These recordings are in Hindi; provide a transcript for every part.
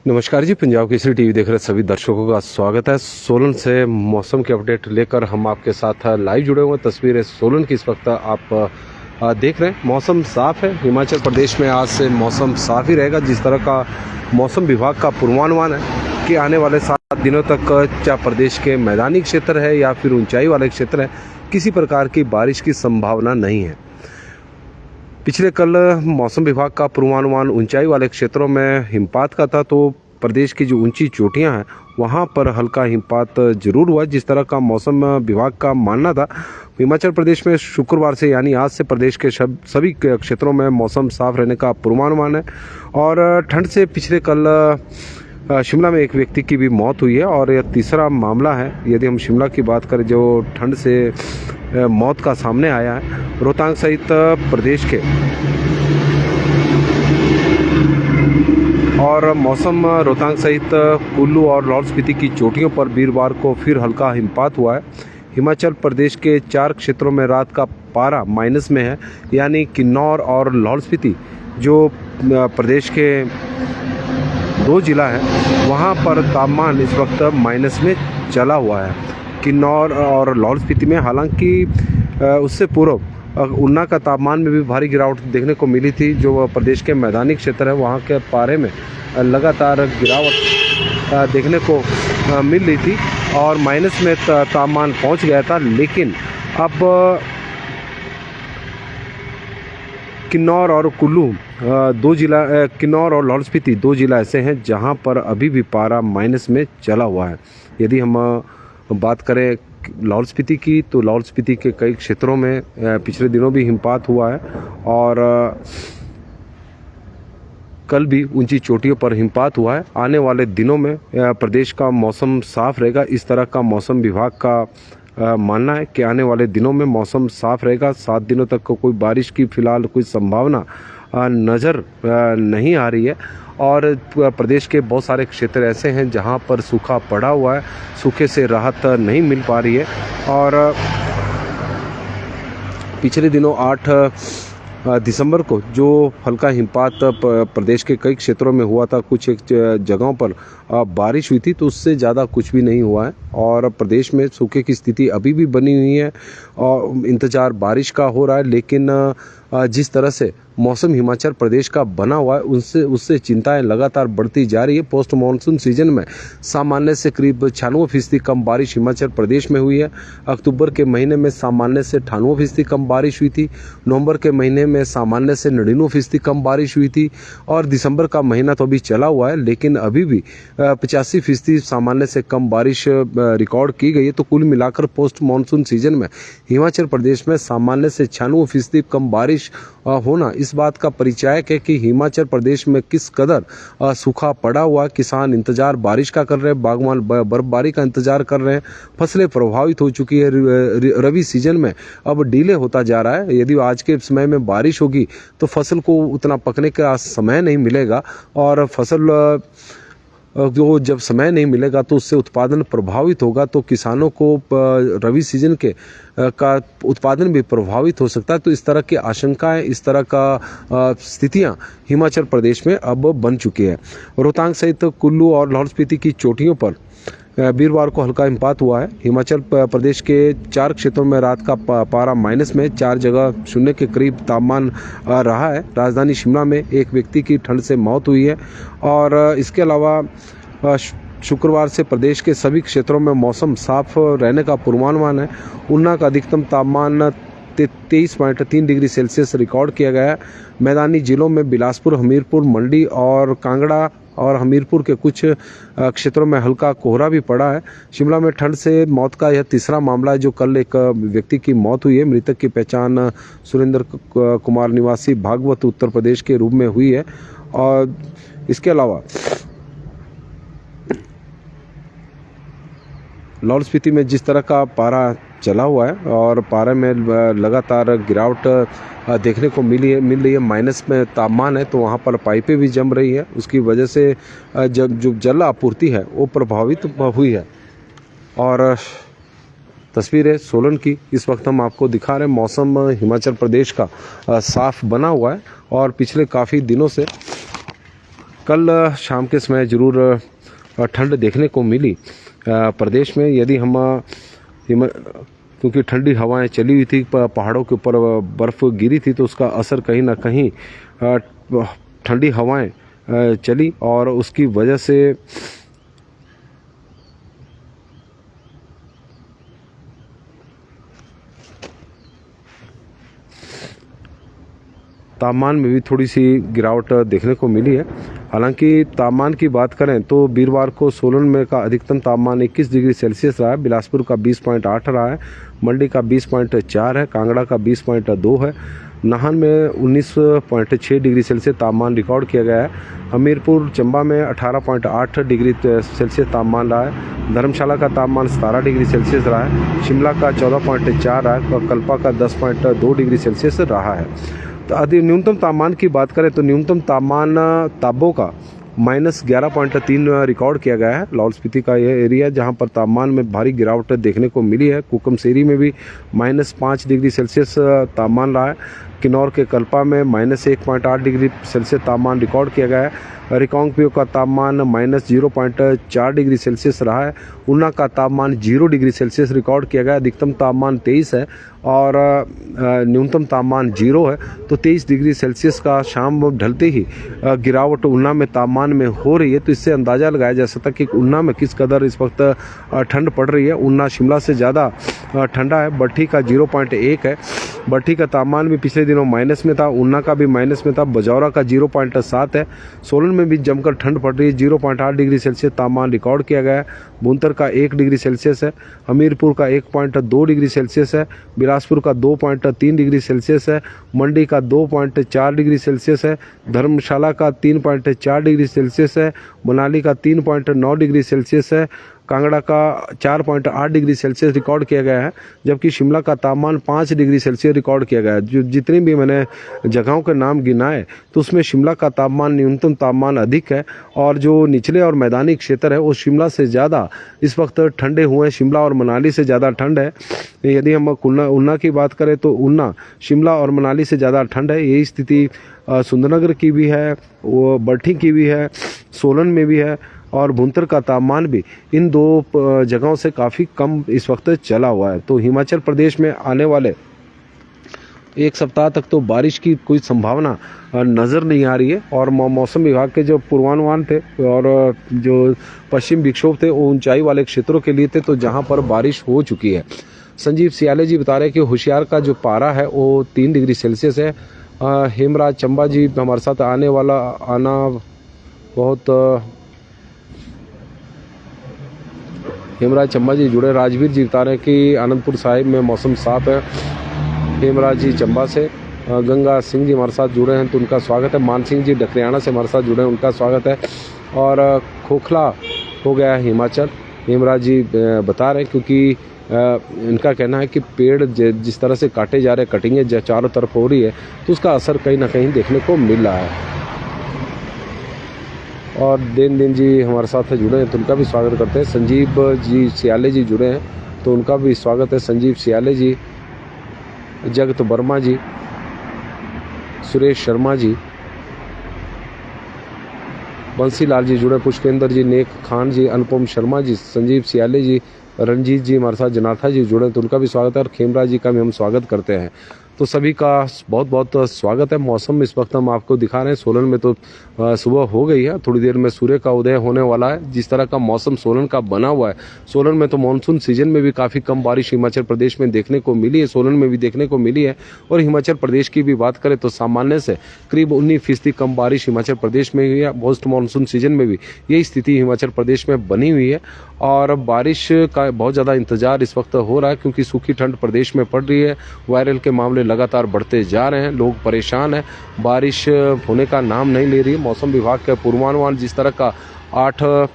नमस्कार जी, पंजाब केसरी टीवी देख रहे सभी दर्शकों का स्वागत है। सोलन से मौसम के अपडेट लेकर हम आपके साथ लाइव जुड़े हुए हैं। तस्वीरें सोलन की इस वक्त आप देख रहे हैं। मौसम साफ है। हिमाचल प्रदेश में आज से मौसम साफ ही रहेगा। जिस तरह का मौसम विभाग का पूर्वानुमान है कि आने वाले 7 दिनों तक चाहे प्रदेश के मैदानी क्षेत्र है या फिर ऊंचाई वाले क्षेत्र है, किसी प्रकार की बारिश की संभावना नहीं है। पिछले कल मौसम विभाग का पूर्वानुमान ऊंचाई वाले क्षेत्रों में हिमपात का था, तो प्रदेश की जो ऊंची चोटियां हैं वहां पर हल्का हिमपात जरूर हुआ। जिस तरह का मौसम विभाग का मानना था, हिमाचल प्रदेश में शुक्रवार से यानी आज से प्रदेश के सभी क्षेत्रों में मौसम साफ रहने का पूर्वानुमान है। और ठंड से पिछले कल शिमला में एक व्यक्ति की भी मौत हुई है और यह तीसरा मामला है। यदि हम शिमला की बात करें जो ठंड से मौत का सामने आया है, रोहतांग सहित प्रदेश के और मौसम रोहतांग सहित कुल्लू और लाहौल स्पीति की चोटियों पर वीरवार को फिर हल्का हिमपात हुआ है। हिमाचल प्रदेश के 4 क्षेत्रों में रात का पारा माइनस में है, यानी किन्नौर और लाहौल स्पीति जो प्रदेश के 2 जिला है वहां पर तापमान इस वक्त माइनस में चला हुआ है। किन्नौर और लाहौल स्पीति में हालांकि उससे पूर्व ऊना का तापमान में भी भारी गिरावट देखने को मिली थी। जो प्रदेश के मैदानी क्षेत्र है वहाँ के पारे में लगातार गिरावट देखने को मिल रही थी और माइनस में तापमान पहुँच गया था। लेकिन अब किन्नौर और कुल्लू 2 जिला, किन्नौर और लाहौल स्पीति 2 जिला ऐसे हैं जहां पर अभी भी पारा माइनस में चला हुआ है। यदि हम बात करें लाहौल स्पीति की, तो लाहौल स्पीति के कई क्षेत्रों में पिछले दिनों भी हिमपात हुआ है और कल भी ऊंची चोटियों पर हिमपात हुआ है। आने वाले दिनों में प्रदेश का मौसम साफ रहेगा। इस तरह का मौसम विभाग का मानना है कि आने वाले दिनों में मौसम साफ रहेगा। 7 दिनों तक कोई बारिश की फिलहाल कोई संभावना नज़र नहीं आ रही है और प्रदेश के बहुत सारे क्षेत्र ऐसे हैं जहां पर सूखा पड़ा हुआ है, सूखे से राहत नहीं मिल पा रही है। और पिछले दिनों 8 दिसंबर को जो हल्का हिमपात प्रदेश के कई क्षेत्रों में हुआ था, कुछ एक जगहों पर बारिश हुई थी, तो उससे ज़्यादा कुछ भी नहीं हुआ है और प्रदेश में सूखे की स्थिति अभी भी बनी हुई है और इंतज़ार बारिश का हो रहा है। लेकिन जिस तरह से मौसम हिमाचल प्रदेश का बना हुआ है उससे चिंताएं लगातार बढ़ती जा रही है। पोस्ट मानसून सीजन में सामान्य से करीब 96% कम बारिश हिमाचल प्रदेश में हुई है। अक्टूबर के महीने में सामान्य से 98% कम बारिश हुई थी। नवंबर के महीने में सामान्य से 99% कम बारिश हुई थी और दिसंबर का महीना तो अभी चला हुआ है, लेकिन अभी भी 85% सामान्य से कम बारिश रिकॉर्ड की गई है। तो कुल मिलाकर पोस्ट मानसून सीजन में हिमाचल प्रदेश में सामान्य से 96% कम बारिश होना इस बात का परिचायक है कि हिमाचल प्रदेश में किस कदर सूखा पड़ा हुआ। किसान इंतजार बारिश का कर रहे हैं, बागवान बर्फबारी का इंतजार कर रहे हैं, फसलें प्रभावित हो चुकी है। रबी सीजन में अब डिले होता जा रहा है। यदि आज के समय में बारिश होगी तो फसल को उतना पकने का समय नहीं मिलेगा और फसल जो जब समय नहीं मिलेगा तो उससे उत्पादन प्रभावित होगा, तो किसानों को रबी सीजन के का उत्पादन भी प्रभावित हो सकता है। तो इस तरह की आशंकाएं, इस तरह का स्थितियां हिमाचल प्रदेश में अब बन चुकी है। रोहतांग सहित कुल्लू और लाहौल स्पीति की चोटियों पर वीरवार को हल्का हिमपात हुआ है। हिमाचल प्रदेश के 4 क्षेत्रों में रात का पारा माइनस में, 4 जगह शून्य के करीब तापमान रहा है। राजधानी शिमला में एक व्यक्ति की ठंड से मौत हुई है और इसके अलावा शुक्रवार से प्रदेश के सभी क्षेत्रों में मौसम साफ रहने का पूर्वानुमान है। ऊना का अधिकतम तापमान 23.3 डिग्री सेल्सियस रिकॉर्ड किया गया है। मैदानी जिलों में बिलासपुर, हमीरपुर, मंडी और कांगड़ा और हमीरपुर के कुछ क्षेत्रों में हल्का कोहरा भी पड़ा है। शिमला में ठंड से मौत का यह तीसरा मामला है। जो कल एक व्यक्ति की मौत हुई है। मृतक की पहचान सुरेंद्र कुमार निवासी भागवत उत्तर प्रदेश के रूप में हुई है और इसके अलावा लाहौल स्पीति में जिस तरह का पारा चला हुआ है और पारे में लगातार गिरावट देखने को मिल रही है, माइनस में तापमान है, तो वहाँ पर पाइपें भी जम रही है। उसकी वजह से जो जल आपूर्ति है वो प्रभावित हुई है। और तस्वीर है सोलन की, इस वक्त हम आपको दिखा रहे हैं। मौसम हिमाचल प्रदेश का साफ बना हुआ है और पिछले काफ़ी दिनों से कल शाम के समय ज़रूर ठंड देखने को मिली प्रदेश में। यदि हम क्योंकि ठंडी हवाएं चली हुई थी, पहाड़ों के ऊपर बर्फ़ गिरी थी, तो उसका असर कहीं ना कहीं ठंडी हवाएं चली और उसकी वजह से तापमान में भी थोड़ी सी गिरावट देखने को मिली है। हालांकि तापमान की बात करें तो वीरवार को सोलन में का अधिकतम तापमान 21 डिग्री सेल्सियस रहा है, बिलासपुर का 20.8 रहा है, मंडी का 20.4 है, कांगड़ा का 20.2 है, नाहन में 19.6 डिग्री सेल्सियस तापमान रिकॉर्ड किया गया है, हमीरपुर चंबा में 18.8 डिग्री सेल्सियस तापमान रहा है, धर्मशाला का तापमान 17 डिग्री सेल्सियस रहा है, शिमला का 14.4 रहा है और कल्पा का 10.2 डिग्री सेल्सियस रहा है। तो अधिक न्यूनतम तापमान की बात करें तो न्यूनतम तापमान ताबो का -11.3 रिकॉर्ड किया गया है। लाहौल स्पीति का यह एरिया जहां पर तापमान में भारी गिरावट देखने को मिली है। कुकमसेरी में भी -5 डिग्री सेल्सियस तापमान रहा है। किन्नौर के कल्पा में -1.8 डिग्री सेल्सियस तापमान रिकॉर्ड किया गया है। रिकांगपिओ का तापमान -0.4 डिग्री सेल्सियस रहा है। ऊना का तापमान 0 डिग्री सेल्सियस रिकॉर्ड किया गया। अधिकतम तापमान 23 है और न्यूनतम तापमान 0 है। तो 23 डिग्री सेल्सियस का शाम ढलते ही गिरावट ऊना में तापमान में हो रही है। तो इससे अंदाज़ा लगाया जा सकता है कि ऊना में किस कदर इस वक्त ठंड पड़ रही है। ऊना शिमला से ज़्यादा ठंडा है। बट्ठी का 0.1 है। बट्ठी का तापमान भी पिछले दिनों माइनस में था, ऊना का भी माइनस में था। बजौरा का 0.7 है। सोलन में भी जमकर ठंड पड़ रही है। 0.8 डिग्री सेल्सियस तापमान रिकॉर्ड किया गया है। बुनतर का 1 डिग्री सेल्सियस है। हमीरपुर का 1.2 डिग्री सेल्सियस है। बिलासपुर का 2.3 डिग्री सेल्सियस है। मंडी का 2.4 डिग्री सेल्सियस है। धर्मशाला का 3.4 डिग्री सेल्सियस है। मनाली का 3.9 डिग्री सेल्सियस है। कांगड़ा का 4.8 डिग्री सेल्सियस रिकॉर्ड किया गया है, जबकि शिमला का तापमान 5 डिग्री सेल्सियस रिकॉर्ड किया गया है। जो जितनी भी मैंने जगहों के नाम गिनाए तो उसमें शिमला का तापमान न्यूनतम तापमान अधिक है और जो निचले और मैदानी क्षेत्र है वो शिमला से ज़्यादा इस वक्त ठंडे हुए हैं। शिमला और मनाली से ज़्यादा ठंड है। यदि हम ऊना की बात करें तो ऊना, शिमला और मनाली से ज़्यादा ठंड है। यही स्थिति सुंदरनगर की भी है, वो बट्ठी की भी है, सोलन में भी है और भुंतर का तापमान भी इन दो जगहों से काफ़ी कम इस वक्त चला हुआ है। तो हिमाचल प्रदेश में आने वाले एक सप्ताह तक तो बारिश की कोई संभावना नज़र नहीं आ रही है और मौसम विभाग के जो पूर्वानुमान थे और जो पश्चिम विक्षोभ थे वो ऊंचाई वाले क्षेत्रों के लिए थे, तो जहां पर बारिश हो चुकी है। संजीव सियाले जी बता रहे हैं कि होशियार का जो पारा है वो 3 डिग्री सेल्सियस है। हेमराज चंबा जी हमारे साथ आना बहुत हेमराज चंबा जी जुड़े। राजवीर जी बता रहे हैं कि आनंदपुर साहिब में मौसम साफ है। हेमराज जी चंबा से। गंगा सिंह जी हमारे साथ जुड़े हैं तो उनका स्वागत है। मान सिंह जी डकरियाना से हमारे साथ जुड़े हैं, उनका स्वागत है। और खोखला हो गया है हिमाचल, हेमराज जी बता रहे हैं, क्योंकि इनका कहना है कि पेड़ जिस तरह से काटे जा रहे हैं, कटिंगें चारों तरफ हो रही है, तो उसका असर कहीं ना कहीं देखने को मिल रहा है। और दिन जी हमारे साथ जुड़े हैं तो उनका भी स्वागत करते हैं। संजीव जी सियाले जी जुड़े हैं तो उनका भी स्वागत है। संजीव सियाले जी, जगत वर्मा जी, सुरेश शर्मा जी, बंसीलाल जी जुड़े, पुष्पेंद्र जी, नेक खान जी, अनुपम शर्मा जी, संजीव सियाले जी, रंजीत जी हमारे साथ, जनाथा जी जुड़े तो उनका भी स्वागत है और खेमराज जी का भी हम स्वागत करते हैं। तो सभी का बहुत बहुत स्वागत है। मौसम इस वक्त हम आपको दिखा रहे हैं। सोलन में तो सुबह हो गई है, थोड़ी देर में सूर्य का उदय होने वाला है। जिस तरह का मौसम सोलन का बना हुआ है, सोलन में तो मानसून सीजन में भी काफ़ी कम बारिश हिमाचल प्रदेश में देखने को मिली है, सोलन में भी देखने को मिली है। और हिमाचल प्रदेश की भी बात करें तो सामान्य से करीब 19% कम बारिश हिमाचल प्रदेश में हुई है। पोस्ट मानसून सीजन में भी यही स्थिति हिमाचल प्रदेश में बनी हुई है और बारिश का बहुत ज़्यादा इंतजार इस वक्त हो रहा है, क्योंकि सूखी ठंड प्रदेश में पड़ रही है। वायरल के मामले लगातार बढ़ते जा रहे हैं, लोग परेशान हैं, बारिश होने का नाम नहीं ले रही है। मौसम विभाग का पूर्वानुमान जिस तरह का 8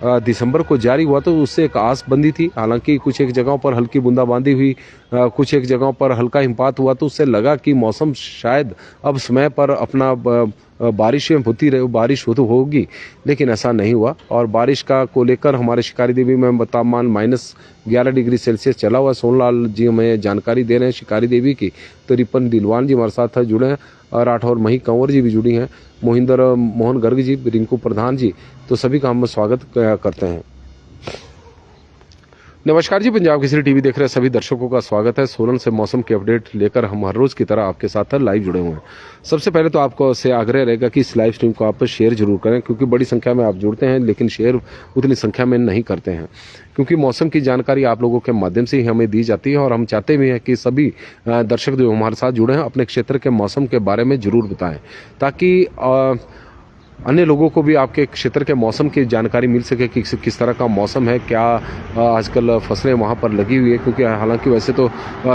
दिसंबर को जारी हुआ तो उससे एक आसबंदी थी। हालांकि कुछ एक जगहों पर हल्की बूंदाबांदी हुई, कुछ एक जगहों पर हल्का हिमपात हुआ, तो उससे लगा कि मौसम शायद अब समय पर अपना बारिश होगी, लेकिन ऐसा नहीं हुआ। और बारिश को लेकर हमारे शिकारी देवी में तापमान -11 डिग्री सेल्सियस चला हुआ। सोनलाल जी हमें जानकारी दे रहे हैं शिकारी देवी की। तो रिपन दिलवान जी हमारे साथ जुड़े हैं, राठौर मही कंवर जी भी जुड़ी हैं, मोहिंदर मोहन गर्ग जी, रिंकू प्रधान जी, तो सभी का हम स्वागत करते हैं। नमस्कार जी, पंजाब केसरी टीवी देख रहे सभी दर्शकों का स्वागत है। सोलन से मौसम की अपडेट लेकर हम हर रोज की तरह आपके साथ लाइव जुड़े हुए हैं। सबसे पहले तो आपको से आग्रह रहेगा कि इस लाइव स्ट्रीम को आप शेयर जरूर करें, क्योंकि बड़ी संख्या में आप जुड़ते हैं लेकिन शेयर उतनी संख्या में नहीं करते हैं, क्योंकि मौसम की जानकारी आप लोगों के माध्यम से ही हमें दी जाती है। और हम चाहते भी हैं कि सभी दर्शक जो हमारे साथ जुड़े हैं अपने क्षेत्र के मौसम के बारे में जरूर बताएं, ताकि अन्य लोगों को भी आपके क्षेत्र के मौसम की जानकारी मिल सके कि किस तरह का मौसम है, क्या आजकल फसलें वहाँ पर लगी हुई है। क्योंकि हालांकि वैसे तो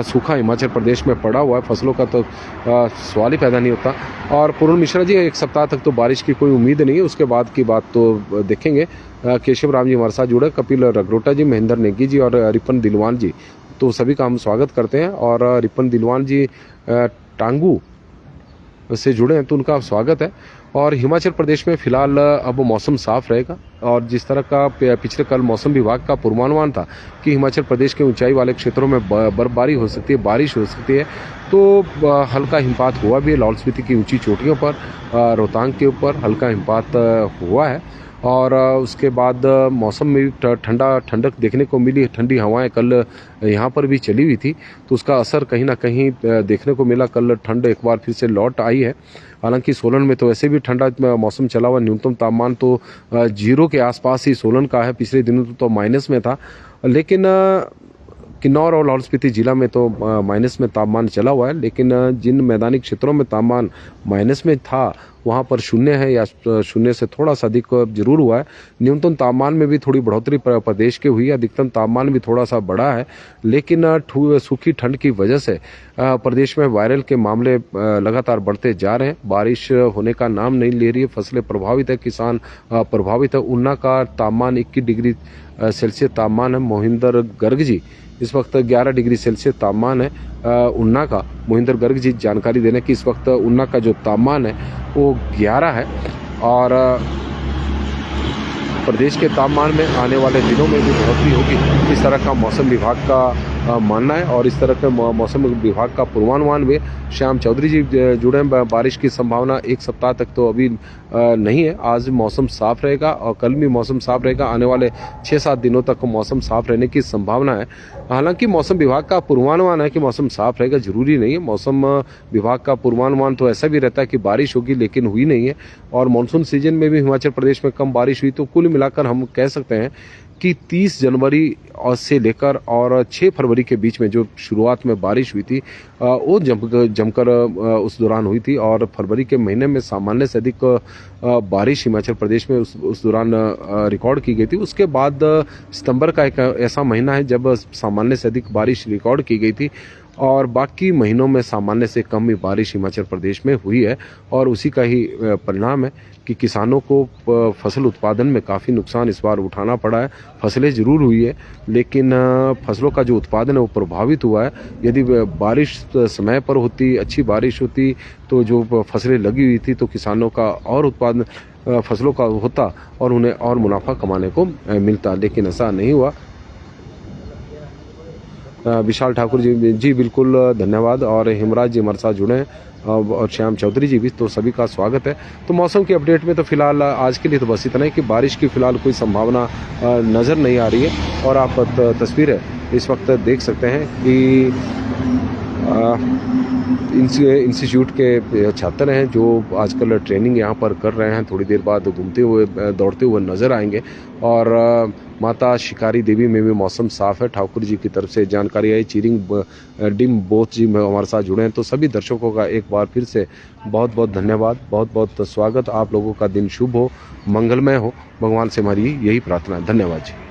सूखा हिमाचल प्रदेश में पड़ा हुआ है, फसलों का तो सवाल ही पैदा नहीं होता। और पूर्ण मिश्रा जी, एक सप्ताह तक तो बारिश की कोई उम्मीद नहीं है, उसके बाद की बात तो देखेंगे। केशव राम जी हमारे साथ जुड़े, कपिल रगरोटा जी, महेंद्र नेगी जी और रिपन दिलवान जी, तो सभी का हम स्वागत करते हैं। और रिपन दिलवान जी टांगू से जुड़े हैं तो उनका स्वागत है। और हिमाचल प्रदेश में फिलहाल अब मौसम साफ रहेगा, और जिस तरह का पिछले कल मौसम विभाग का पूर्वानुमान था कि हिमाचल प्रदेश के ऊंचाई वाले क्षेत्रों में बर्फबारी हो सकती है, बारिश हो सकती है, तो हल्का हिमपात हुआ भी है। लाहौल स्पीति की ऊंची चोटियों पर, रोहतांग के ऊपर हल्का हिमपात हुआ है। और उसके बाद मौसम में भी ठंडक देखने को मिली। ठंडी हवाएं कल यहाँ पर भी चली हुई थी, तो उसका असर कहीं ना कहीं देखने को मिला। कल ठंड एक बार फिर से लौट आई है। हालांकि सोलन में तो वैसे भी ठंडा मौसम चला हुआ, न्यूनतम तापमान तो 0 के आसपास ही सोलन का है। पिछले दिनों तो माइनस में था, लेकिन किन्नौर और लाहौल स्पीति जिला में तो माइनस में तापमान चला हुआ है। लेकिन जिन मैदानी क्षेत्रों में तापमान माइनस में था वहाँ पर 0 है या 0 से थोड़ा सा अधिक जरूर हुआ है। न्यूनतम तापमान में भी थोड़ी बढ़ोतरी प्रदेश के हुई है, अधिकतम तापमान भी थोड़ा सा बढ़ा है। लेकिन सूखी ठंड की वजह से प्रदेश में वायरल के मामले लगातार बढ़ते जा रहे हैं। बारिश होने का नाम नहीं ले रही है, फसलें प्रभावित है, किसान प्रभावित है। ऊना का तापमान 21 डिग्री सेल्सियस तापमान है। मोहिंदर गर्ग जी, इस वक्त 11 डिग्री सेल्सियस तापमान है ऊना का। मोहिंदर गर्ग जी जानकारी देने कि इस वक्त ऊना का जो तापमान है वो 11 है। और प्रदेश के तापमान में आने वाले दिनों में भी बढ़ोतरी होगी, इस तरह का मौसम विभाग का मानना है। और इस तरह के मौसम विभाग का पूर्वानुमान भी श्याम चौधरी जी जुड़े हैं। बारिश की संभावना एक सप्ताह तक तो अभी नहीं है। आज मौसम साफ रहेगा और कल भी मौसम साफ रहेगा। आने वाले 6-7 दिनों तक मौसम साफ रहने की संभावना है। हालांकि मौसम विभाग का पूर्वानुमान है कि मौसम साफ रहेगा, जरूरी नहीं है। मौसम विभाग का पूर्वानुमान तो ऐसा भी रहता है कि बारिश होगी, लेकिन हुई नहीं है। और मानसून सीजन में भी हिमाचल प्रदेश में कम बारिश हुई, तो कुल मिलाकर हम कह सकते हैं कि 30 जनवरी से लेकर और 6 फरवरी के बीच में जो शुरुआत में बारिश हुई थी वो जमकर उस दौरान हुई थी। और फरवरी के महीने में सामान्य से अधिक बारिश हिमाचल प्रदेश में उस दौरान रिकॉर्ड की गई थी। उसके बाद सितंबर का एक ऐसा महीना है जब सामान्य से अधिक बारिश रिकॉर्ड की गई थी, और बाकी महीनों में सामान्य से कम ही बारिश हिमाचल प्रदेश में हुई है। और उसी का ही परिणाम है कि किसानों को फसल उत्पादन में काफ़ी नुकसान इस बार उठाना पड़ा है। फसलें ज़रूर हुई है, लेकिन फसलों का जो उत्पादन है वो प्रभावित हुआ है। यदि बारिश समय पर होती, अच्छी बारिश होती, तो जो फसलें लगी हुई थी तो किसानों का और उत्पादन फसलों का होता और उन्हें और मुनाफा कमाने को मिलता, लेकिन ऐसा नहीं हुआ। विशाल ठाकुर जी बिल्कुल धन्यवाद। और हिमराज जी हमारे साथ जुड़े हैं और श्याम चौधरी जी भी, तो सभी का स्वागत है। तो मौसम की अपडेट में तो फिलहाल आज के लिए तो बस इतना ही कि बारिश की फिलहाल कोई संभावना नज़र नहीं आ रही है। और आप तस्वीरें इस वक्त देख सकते हैं कि इंस्टीट्यूट के छात्र हैं जो आजकल ट्रेनिंग यहाँ पर कर रहे हैं, थोड़ी देर बाद घूमते हुए दौड़ते हुए नज़र आएंगे। और माता शिकारी देवी में भी मौसम साफ है, ठाकुर जी की तरफ से जानकारी आई। चीरिंग डिम बोथ जी हमारे साथ जुड़े हैं, तो सभी दर्शकों का एक बार फिर से बहुत बहुत धन्यवाद, बहुत बहुत स्वागत। आप लोगों का दिन शुभ हो, मंगलमय हो, भगवान से हमारी यही प्रार्थना है। धन्यवाद जी।